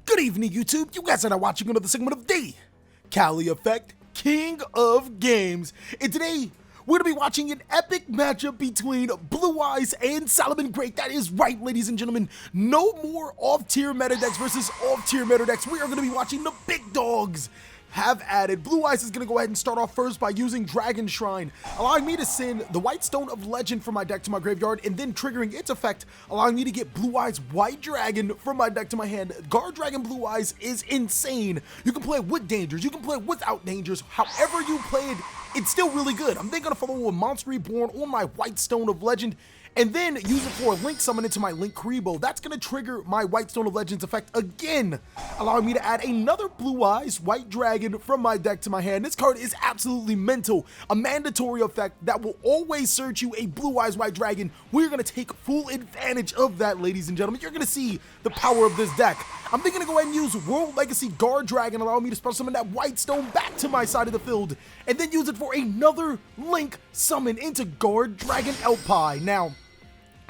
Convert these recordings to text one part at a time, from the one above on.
Good evening, YouTube. You guys are now watching another segment of TheCaliEffect, King of Games. And today, we're going to be watching an epic matchup between Blue Eyes and Salamangreat. That is right, ladies and gentlemen. No more off-tier meta decks versus off-tier meta decks. We are going to be watching the big dogs have added. Blue Eyes is going to go ahead and start off first by using Dragon Shrine, allowing me to send the White Stone of Legend from my deck to my graveyard, and then triggering its effect, allowing me to get Blue Eyes White Dragon from my deck to my hand. Guardragon Blue Eyes is insane. You can play it with dangers, you can play it without dangers. However you play it, it's still really good. I'm then going to follow a Monster Reborn on my White Stone of Legend, and then use it for a Link Summon into my Link Kaiba. That's going to trigger my White Stone of Legends effect again, allowing me to add another Blue Eyes White Dragon from my deck to my hand. This card is absolutely mental. A mandatory effect that will always search you a Blue Eyes White Dragon. We're going to take full advantage of that, ladies and gentlemen. You're going to see the power of this deck. I'm then going to go ahead and use World Legacy Guardragon, allowing me to special summon that White Stone back to my side of the field, and then use it for another Link Summon into Guardragon Elpie. Now,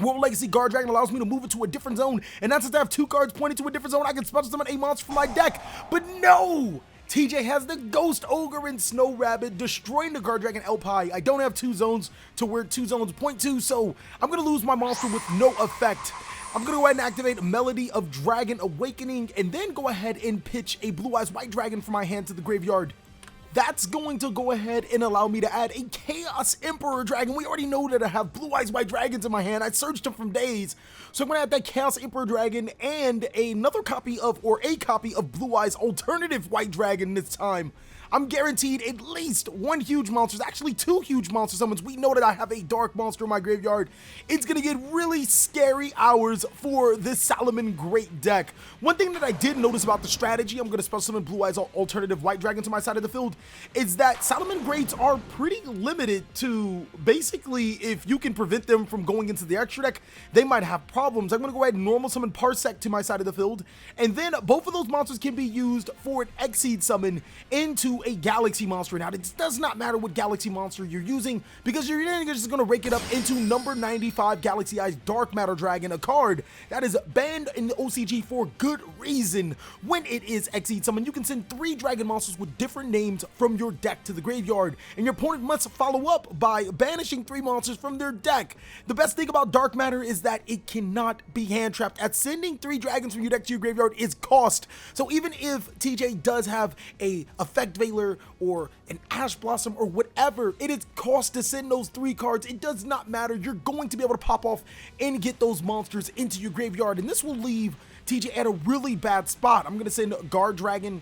World Legacy Guardragon allows me to move it to a different zone, and not just I have two cards pointing to a different zone, I can special summon a monster from my deck. But no! TJ has the Ghost Ogre and Snow Rabbit, destroying the Guardragon Elpie. I don't have two zones to where two zones point to, so I'm going to lose my monster with no effect. I'm going to go ahead and activate Melody of Dragon Awakening, and then go ahead and pitch a Blue Eyes White Dragon from my hand to the graveyard. That's going to go ahead and allow me to add a Chaos Emperor Dragon. We already know that I have Blue Eyes White Dragons in my hand. I searched them from days. So I'm going to add that Chaos Emperor Dragon and another copy of, or a copy of Blue Eyes Alternative White Dragon this time. I'm guaranteed at least one huge monster, actually two huge monster summons. We know that I have a dark monster in my graveyard. It's going to get really scary hours for this Salamangreat deck. One thing that I did notice about the strategy, I'm going to special summon Blue Eyes Alternative White Dragon to my side of the field, is that Salamangreats are pretty limited to, basically, if you can prevent them from going into the extra deck, they might have problems. I'm going to go ahead and normal summon Parsec to my side of the field, and then both of those monsters can be used for an Exceed summon into a Galaxy monster. Now, it does not matter what Galaxy monster you're using, because you're just going to rake it up into number 95 Galaxy Eyes Dark Matter Dragon, a card that is banned in the OCG for good reason. When it is Exceed summon, you can send 3 dragon monsters with different names from your deck to the graveyard, and your opponent must follow up by banishing 3 monsters from their deck. The best thing about Dark Matter is that it cannot be hand trapped, as sending 3 dragons from your deck to your graveyard is cost. So even if TJ does have a Effect Veiler or an Ash Blossom or whatever, it is cost to send those 3 cards. It does not matter. You're going to be able to pop off and get those monsters into your graveyard, and this will leave TJ at a really bad spot. I'm going to send a Guardragon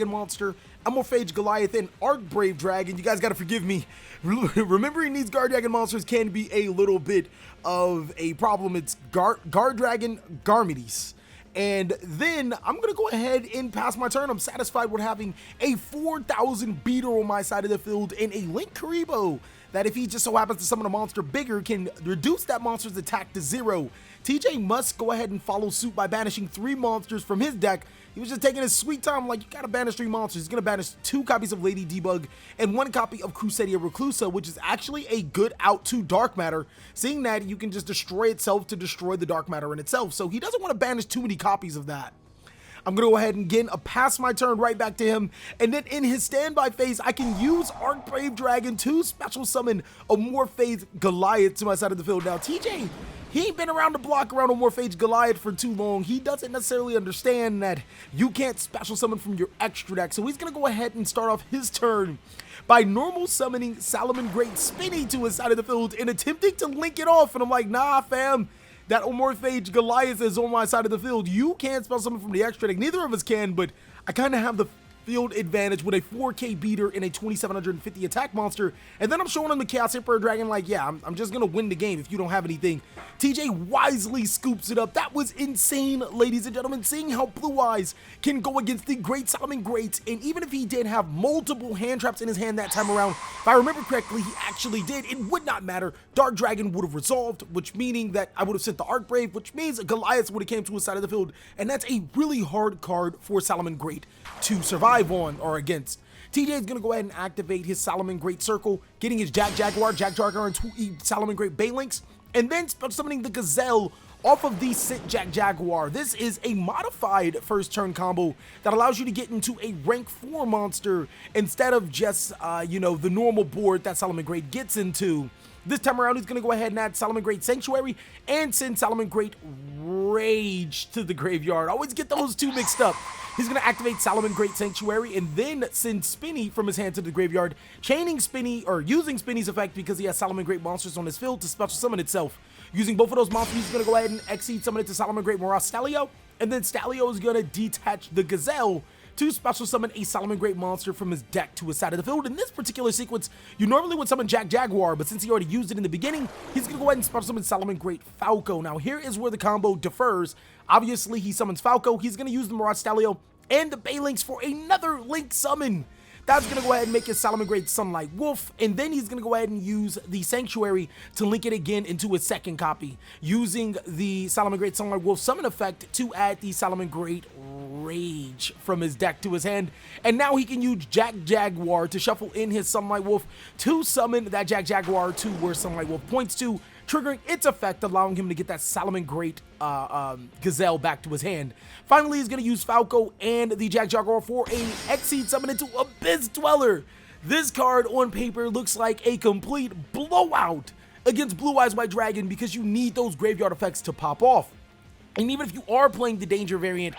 monster, Amorphage Goliath, and Archbrave Dragon. You guys got to forgive me. Remembering these Guardragon monsters can be a little bit of a problem. It's Guardragon Garmides. And then I'm going to go ahead and pass my turn. I'm satisfied with having a 4,000 beater on my side of the field and a Link Kaiba that, if he just so happens to summon a monster bigger, can reduce that monster's attack to 0. TJ must go ahead and follow suit by banishing 3 monsters from his deck. He was just taking his sweet time, like, you gotta banish 3 monsters. He's gonna banish 2 copies of Lady Debug and 1 copy of Crusadia Reclusa, which is actually a good out to Dark Matter, seeing that you can just destroy itself to destroy the Dark Matter in itself. So he doesn't want to banish too many copies of that. I'm going to go ahead and again pass my turn right back to him, and then in his standby phase, I can use Archbrave Dragon to special summon Amorphage Goliath to my side of the field. Now, TJ, he ain't been around the block around Amorphage Goliath for too long. He doesn't necessarily understand that you can't special summon from your extra deck, so he's going to go ahead and start off his turn by normal summoning Salamangreat Spinny to his side of the field and attempting to link it off, and I'm like, nah, fam. That Amorphage Goliath is on my side of the field. You can't spell something from the extra deck. Neither of us can, but I kind of have the field advantage with a 4K beater and a 2750 attack monster, and then I'm showing him the Chaos Emperor Dragon like, yeah, I'm just gonna win the game if you don't have anything. TJ wisely scoops it up. That was insane, ladies and gentlemen, seeing how Blue Eyes can go against the great Salamangreat, and even if he did have multiple hand traps in his hand that time around, if I remember correctly, he actually did, it would not matter. Dark Dragon would have resolved, which meaning that I would have sent the Archbrave, which means Goliath would have came to his side of the field, and that's a really hard card for Salamangreat to survive on or against. TJ is going to go ahead and activate his Salamangreat Circle, getting his Jaguar, and 2 Salamangreat Balinks, and then summoning the Gazelle off of the Sit Jack Jaguar. This is a modified first turn combo that allows you to get into a rank 4 monster instead of just, you know, the normal board that Salamangreat gets into. This time around, he's going to go ahead and add Salamangreat Sanctuary and send Salamangreat Rage to the graveyard. I always get those two mixed up. He's going to activate Salamangreat Sanctuary and then send Spinny from his hand to the graveyard, chaining Spinny, or using Spinny's effect because he has Salamangreat monsters on his field to special summon itself. Using both of those monsters, he's going to go ahead and Exceed summon it to Salamangreat Moraz Stalio, and then Stalio is going to detach the Gazelle to special summon a Salamangreat monster from his deck to his side of the field. In this particular sequence, you normally would summon Jack Jaguar, but since he already used it in the beginning, he's going to go ahead and special summon Salamangreat Falco. Now, here is where the combo differs. Obviously, he summons Falco. He's going to use the Moraz Stalio and the Balinks for another Link summon. That's going to go ahead and make his Salamangreat Sunlight Wolf, and then he's going to go ahead and use the Sanctuary to link it again into his second copy, using the Salamangreat Sunlight Wolf summon effect to add the Salamangreat Rage from his deck to his hand, and now he can use Jack Jaguar to shuffle in his Sunlight Wolf to summon that Jack Jaguar to where Sunlight Wolf points to, triggering its effect, allowing him to get that Salamangreat Gazelle back to his hand. Finally, he's going to use Falco and the Jack Jaguar for a Exceed summon into Abyss Dweller. This card on paper looks like a complete blowout against Blue Eyes White Dragon because you need those graveyard effects to pop off. And even if you are playing the Danger variant,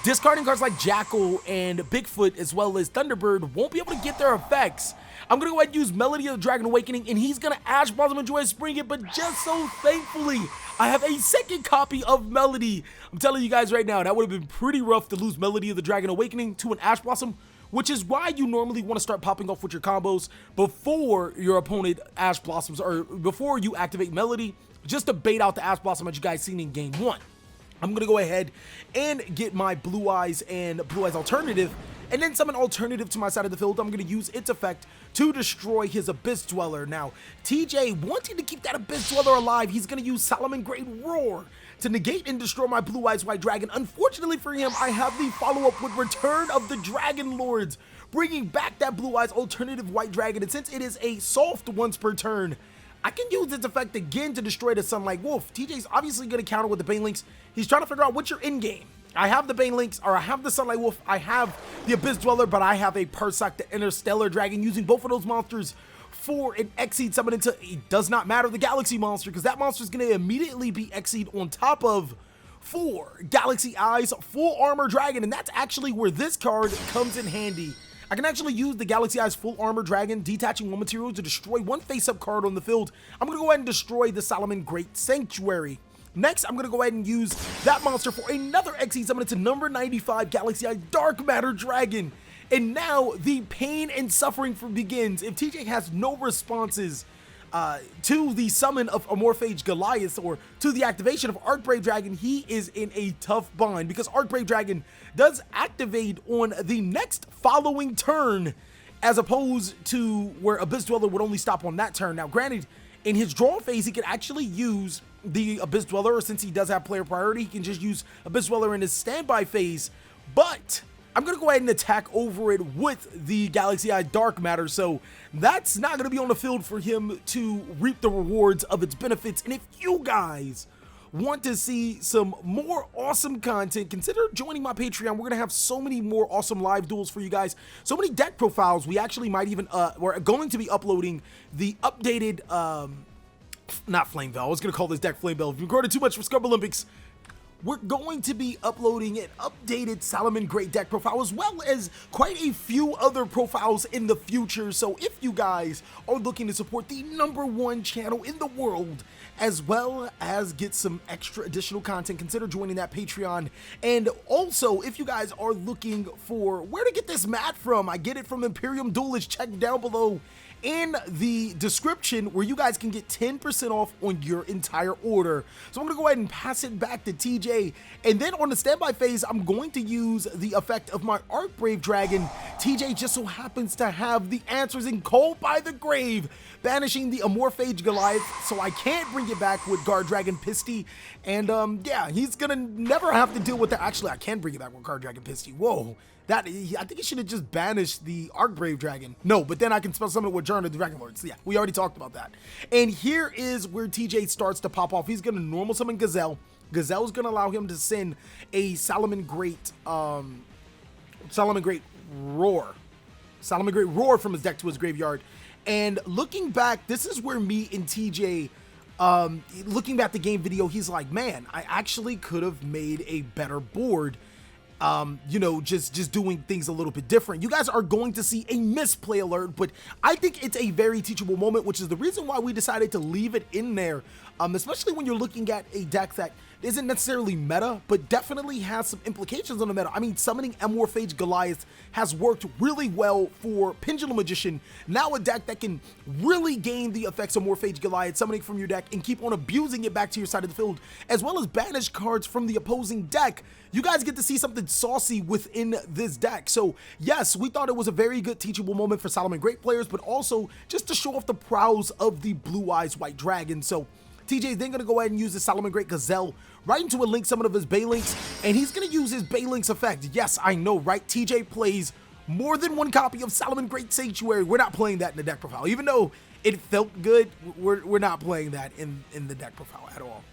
discarding cards like Jackal and Bigfoot as well as Thunderbird won't be able to get their effects. I'm going to go ahead and use Melody of the Dragon Awakening, and he's going to Ash Blossom and Joyous Spring it, but just so thankfully, I have a second copy of Melody. I'm telling you guys right now, that would have been pretty rough to lose Melody of the Dragon Awakening to an Ash Blossom, which is why you normally want to start popping off with your combos before your opponent Ash Blossoms, or before you activate Melody, just to bait out the Ash Blossom that you guys seen in game 1. I'm going to go ahead and get my Blue Eyes and Blue Eyes Alternative, and then summon Alternative to my side of the field. I'm going to use its effect to destroy his Abyss Dweller. Now, TJ, wanting to keep that Abyss Dweller alive, he's going to use Salamangreat Roar to negate and destroy my Blue Eyes White Dragon. Unfortunately for him, I have the follow-up with Return of the Dragon Lords, bringing back that Blue Eyes Alternative White Dragon, and since it is a soft once per turn, I can use its effect again to destroy the Sunlight Wolf. TJ's obviously going to counter with the Banelinks. He's trying to figure out what's your end game. I have the Banelinks, or I have the Sunlight Wolf, I have the Abyss Dweller, but I have a Persak, the Interstellar Dragon, using both of those monsters for an Exceed summon into, it does not matter, the Galaxy monster, because that monster is going to immediately be Exceed on top of 4 Galaxy Eyes Full Armor Dragon, and that's actually where this card comes in handy. I can actually use the Galaxy Eyes Full Armor Dragon, detaching 1 material to destroy 1 face-up card on the field. I'm going to go ahead and destroy the Salamangreat Sanctuary. Next, I'm going to go ahead and use that monster for another Exceed summon to number 95 Galaxy Eye Dark Matter Dragon. And now the pain and suffering begins. If TJ has no responses to the summon of Amorphage Goliath or to the activation of Archbrave Dragon, he is in a tough bind because Archbrave Dragon does activate on the next following turn, as opposed to where Abyss Dweller would only stop on that turn. Now, granted, in his draw phase, he can actually use the Abyss Dweller, or since he does have player priority, he can just use Abyss Dweller in his standby phase, but I'm going to go ahead and attack over it with the Galaxy Eye Dark Matter, so that's not going to be on the field for him to reap the rewards of its benefits. And if you guys want to see some more awesome content, consider joining my Patreon. We're going to have so many more awesome live duels for you guys, so many deck profiles. We actually might even, we're going to be uploading the updated, not Flame Bell, I was going to call this deck Flame Bell. If you recorded too much for Scrub Olympics, we're going to be uploading an updated Salamangreat deck profile, as well as quite a few other profiles in the future. So if you guys are looking to support the #1 channel in the world, as well as get some extra additional content, consider joining that Patreon. And also, if you guys are looking for where to get this mat from, I get it from Imperium Duelist. Check down below in the description where you guys can get 10% off on your entire order. So I'm going to go ahead and pass it back to TJ, and then on the standby phase, I'm going to use the effect of my Archbrave Dragon. TJ just so happens to have the answers in Cold by the Grave, banishing the Amorphage Goliath, so I can't bring it back with Guardragon Pisty, and yeah, he's gonna never have to deal with that. Actually, I can bring it back with Guardragon Pisty. Whoa, I think he should have just banished the Archbrave Dragon. No, but then I can spell summon it with Journey of the Dragon Lord. So yeah, we already talked about that. And here is where TJ starts to pop off. He's going to normal summon Gazelle. Gazelle is going to allow him to send a Salamangreat Roar from his deck to his graveyard. And looking back, this is where me and TJ, looking back at the game video, he's like, man, I actually could have made a better board. You know, just doing things a little bit different. You guys are going to see a misplay alert, but I think it's a very teachable moment, which is the reason why we decided to leave it in there, especially when you're looking at a deck that isn't necessarily meta, but definitely has some implications on the meta. I mean, summoning Amorphage Goliath has worked really well for Pendulum Magician. Now a deck that can really gain the effects of Amorphage Goliath, summoning from your deck and keep on abusing it back to your side of the field, as well as banish cards from the opposing deck. You guys get to see something saucy within this deck. So yes, we thought it was a very good teachable moment for Salamangreat players, but also just to show off the prowess of the Blue Eyes White Dragon. So TJ is then going to go ahead and use the Salamangreat Gazelle right into a link summon of his Balinks, and he's going to use his Balinks effect. Yes, I know, right? TJ plays more than one copy of Salamangreat Sanctuary. We're not playing that in the deck profile. Even though it felt good, we're not playing that in the deck profile at all.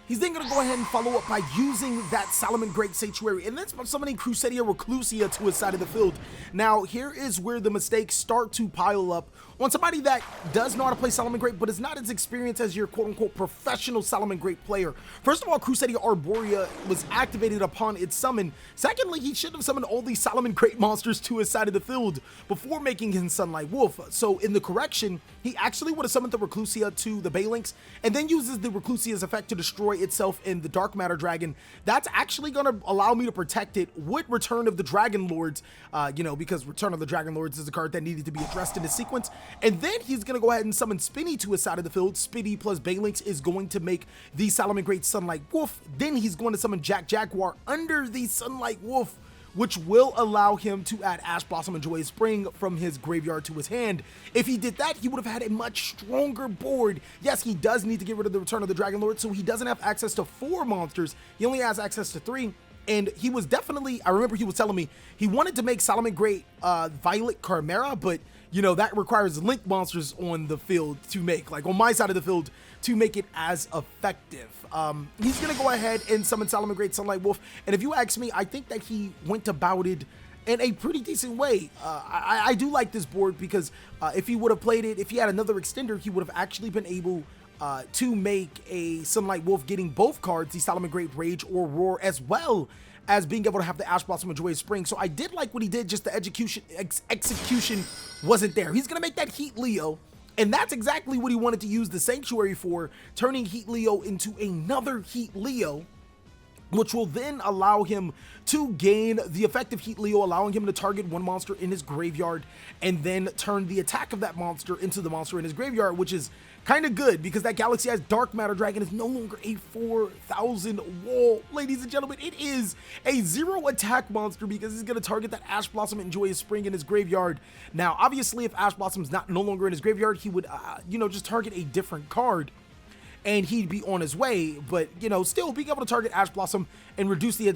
He's then going to go ahead and follow up by using that Salamangreat Sanctuary and then summoning Crusadia Reclusia to his side of the field. Now, here is where the mistakes start to pile up on somebody that does know how to play Salamangreat, but is not as experienced as your quote-unquote professional Salamangreat player. First of all, Crusadia Arborea was activated upon its summon. Secondly, he should have summoned all these Salamangreat monsters to his side of the field before making his Sunlight Wolf. So in the correction, he actually would have summoned the Reclusia to the Balinks and then uses the Reclusia's effect to destroy itself in the Dark Matter Dragon. That's actually going to allow me to protect it with Return of the Dragon Lords, you know, because Return of the Dragon Lords is a card that needed to be addressed in the sequence. And then he's going to go ahead and summon Spinny to his side of the field. Spinny plus Balinks is going to make the Salamangreat Sunlight Wolf. Then he's going to summon Jack Jaguar under the Sunlight Wolf, which will allow him to add Ash Blossom and Joyous Spring from his graveyard to his hand. If he did that, he would have had a much stronger board. Yes, he does need to get rid of the Return of the Dragon Lord, so he doesn't have access to 4 monsters. He only has access to 3. And he was definitely, I remember he was telling me, he wanted to make Salamangreat Violet Chimera, but you know, that requires link monsters on the field to make, like on my side of the field, to make it as effective. He's going to go ahead and summon Salamangreat Sunlight Wolf. And if you ask me, I think that he went about it in a pretty decent way. I do like this board because if he would have played it, if he had another extender, he would have actually been able to make a Sunlight Wolf getting both cards, the Salamangreat Rage or Roar, as well as being able to have the Ash Blossom and Joyous Spring. So I did like what he did, just the execution wasn't there. He's going to make that Heat Leo, and that's exactly what he wanted to use the Sanctuary for, turning Heat Leo into another Heat Leo, which will then allow him to gain the effect of Heat Leo, allowing him to target one monster in his graveyard and then turn the attack of that monster into the monster in his graveyard, which is kind of good because that Galaxy Eyes Dark Matter Dragon is no longer a 4,000 wall, ladies and gentlemen. It is a 0 attack monster because he's going to target that Ash Blossom and Joyous Spring in his graveyard. Now, obviously, if Ash Blossom's no longer in his graveyard, he would, you know, just target a different card and he'd be on his way, but, you know, still being able to target Ash Blossom and reduce the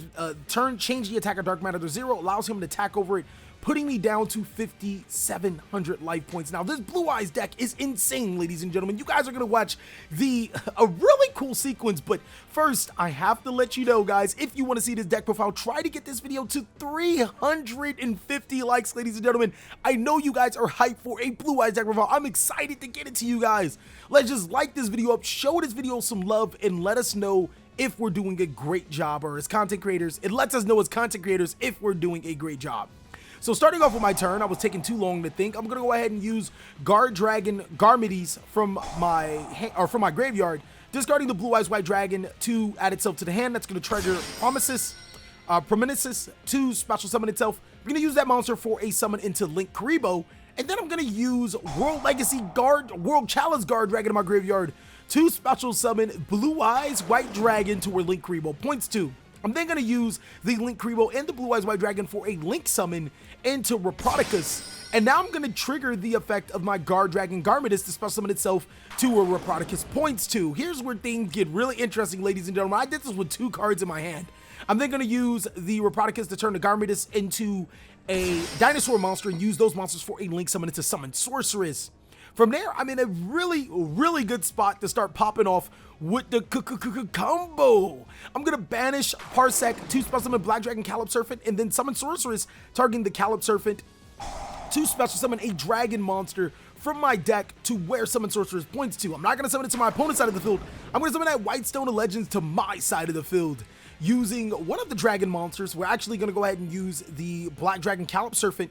change the attack of Dark Matter to 0 allows him to attack over it, putting me down to 5,700 life points. Now, this Blue Eyes deck is insane, ladies and gentlemen. You guys are going to watch a really cool sequence, but first, I have to let you know, guys, if you want to see this deck profile, try to get this video to 350 likes, ladies and gentlemen. I know you guys are hyped for a Blue Eyes deck profile. I'm excited to get it to you guys. Let's just like this video up, show this video some love, and let us know if we're doing a great job, or as content creators, it lets us know as content creators if we're doing a great job. So starting off with my turn, I was taking too long to think. I'm going to go ahead and use Guardragon Garmides from my graveyard, discarding the Blue Eyes White Dragon to add itself to the hand. That's going to trigger Prometheus to special summon itself. I'm going to use that monster for a summon into Link Kaiba, and then I'm going to use World Chalice Guardragon in my graveyard to special summon Blue Eyes White Dragon to where Link Kaiba points to. I'm then going to use the Link Kaiba and the Blue Eyes White Dragon for a Link summon into Reproticus. And now I'm going to trigger the effect of my Guardragon Garmides to special summon itself to where Reproticus points to. Here's where things get really interesting, ladies and gentlemen. I did this with 2 cards in my hand. I'm then going to use the Reproticus to turn the Garmadus into a dinosaur monster and use those monsters for a link summon to summon Sorceress. From there, I'm in a really good spot to start popping off with the combo. I'm going to banish Parsec to special summon Black Dragon Calip Serpent and then summon Sorceress, targeting the Calip Serpent to special summon a dragon monster from my deck to where Summon Sorceress points to. I'm not going to summon it to my opponent's side of the field. I'm going to summon that Whitestone of Legends to my side of the field. Using one of the dragon monsters, we're actually going to go ahead and use the Black Dragon Calip Serpent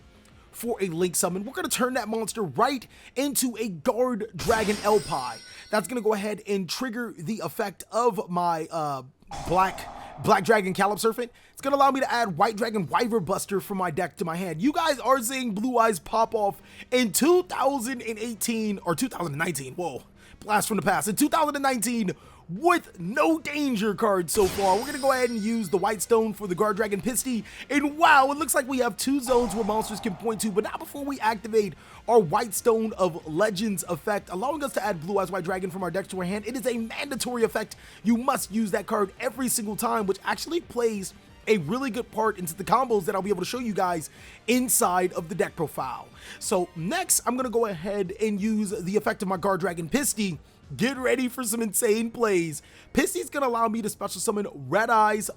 for a link summon. We're going to turn that monster right into a Guardragon Elpi. That's going to go ahead and trigger the effect of my Black Dragon Calip Serpent. It's going to allow me to add White Dragon Wyver Buster from my deck to my hand. You guys are seeing Blue Eyes pop off in 2018 or 2019. Whoa, blast from the past. In 2019 with no danger cards so far. We're going to go ahead and use the White Stone for the Guardragon Pisty. And wow, it looks like we have 2 zones where monsters can point to, but not before we activate our White Stone of Legends effect, allowing us to add Blue Eyes White Dragon from our deck to our hand. It is a mandatory effect. You must use that card every single time, which actually plays a really good part into the combos that I'll be able to show you guys inside of the deck profile. So next, I'm going to go ahead and use the effect of my Guardragon Pisty. Get ready for some insane plays. Pisty's going to allow me to special summon Red Eyes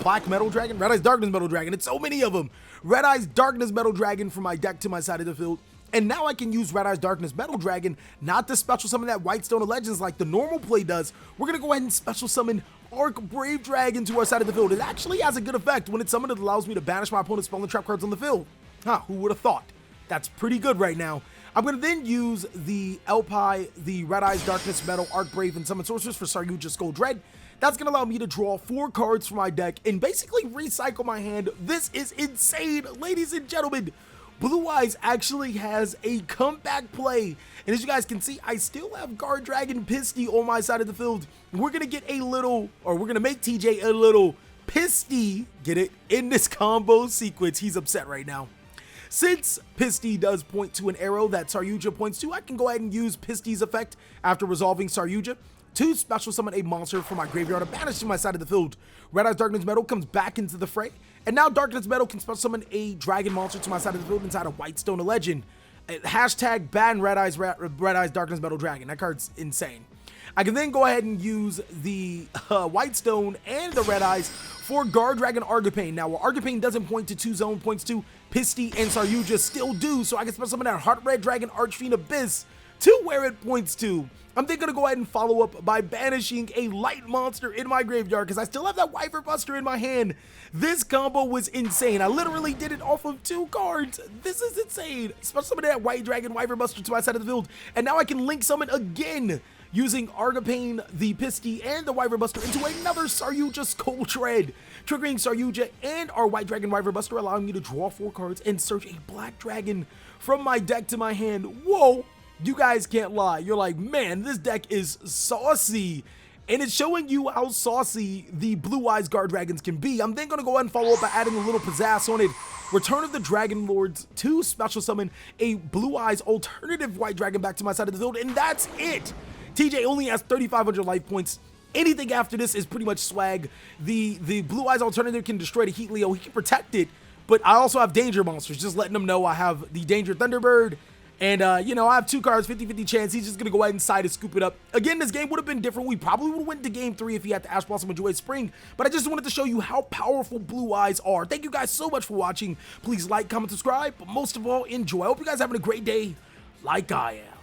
Black Metal Dragon, Red Eyes Darkness Metal Dragon. It's so many of them. Red Eyes Darkness Metal Dragon from my deck to my side of the field. And now I can use Red Eyes Darkness Metal Dragon not to special summon that White Stone of Legends like the normal play does. We're going to go ahead and special summon Arc Brave Dragon to our side of the field. It actually has a good effect. When it's summoned, it allows me to banish my opponent's spell and trap cards on the field. Huh, who would have thought? That's pretty good right now. I'm going to then use the Elpi, the Red Eyes Darkness Metal, Arc Brave, and Summon Sorceress for Saryuja Skull Dread. That's going to allow me to draw 4 cards from my deck and basically recycle my hand. This is insane, ladies and gentlemen. Blue Eyes actually has a comeback play. And as you guys can see, I still have Guardragon Pisty on my side of the field. We're going to get a little, or we're going to make TJ a little Pisty, get it, in this combo sequence. He's upset right now. Since Pisty does point to an arrow that Saryuja points to, I can go ahead and use Pisty's effect after resolving Saryuja to special summon a monster from my graveyard and banish to my side of the field. Red Eyes Darkness Metal comes back into the fray, and now Darkness Metal can special summon a dragon monster to my side of the field inside a White Stone of Legend. Hashtag ban Red Eyes Darkness Metal Dragon. That card's insane. I can then go ahead and use the White Stone and the Red Eyes for Guardragon Argipane. Now, while Argipane doesn't point to 2 zone, points to Pisty and Saryuja still do, so I can special summon that Heart Red Dragon Archfiend Abyss to where it points to. I'm then going to go ahead and follow up by banishing a light monster in my graveyard because I still have that Wyver Buster in my hand. This combo was insane. I literally did it off of 2 cards. This is insane. Special summon that White Dragon Wyver Buster to my side of the field, and now I can link summon again using Argipane, the Pisty, and the Wyver Buster into another Saryuja Skull Dread, triggering Saryuja and our White Dragon Wyver Buster, allowing me to draw 4 cards and search a Black Dragon from my deck to my hand. Whoa, you guys can't lie. You're like, man, this deck is saucy. And it's showing you how saucy the Blue Eyes Guardragons can be. I'm then going to go ahead and follow up by adding a little pizzazz on it. Return of the Dragon Lords to special summon a Blue Eyes alternative White Dragon back to my side of the field, and that's it. TJ only has 3,500 life points. Anything after this is pretty much swag. The Blue Eyes alternative can destroy the Heat Leo. He can protect it, but I also have danger monsters. Just letting them know I have the Danger Thunderbird. And, you know, I have 2 cards, 50-50 chance. He's just going to go ahead and side and scoop it up. Again, this game would have been different. We probably would have went to game 3 if he had the Ash Blossom and Joy Spring. But I just wanted to show you how powerful Blue Eyes are. Thank you guys so much for watching. Please like, comment, subscribe. But most of all, enjoy. I hope you guys are having a great day like I am.